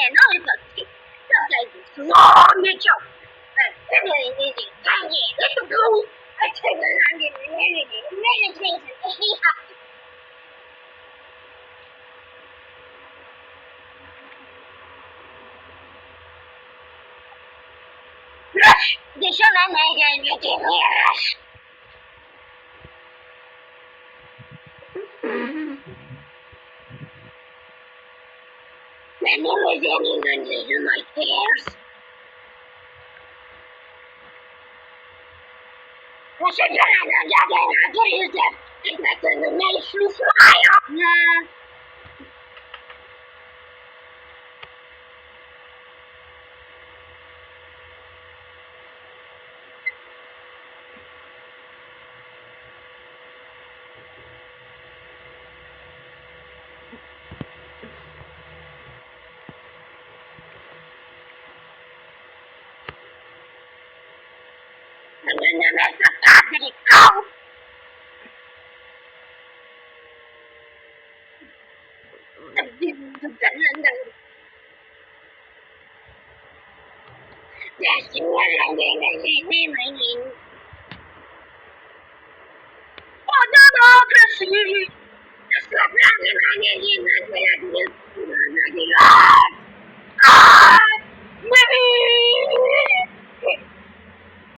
ရဲ့နောက်ရတော့ကြိုက်တယ်လောမြေချောက်အဲ့ဒီနေနေတိုင်းရဲ့လက်ကူအချိန်ကလည်းနေချင်းအေးဟာဒီရှမ်းနိုင်ငံရဲ့ဒီနေ့When you was anyone to my ears. I said, I get used to it. That's in the nation smile. Yeah. And then there's the property go. There's the Oh, no, democracy. That's not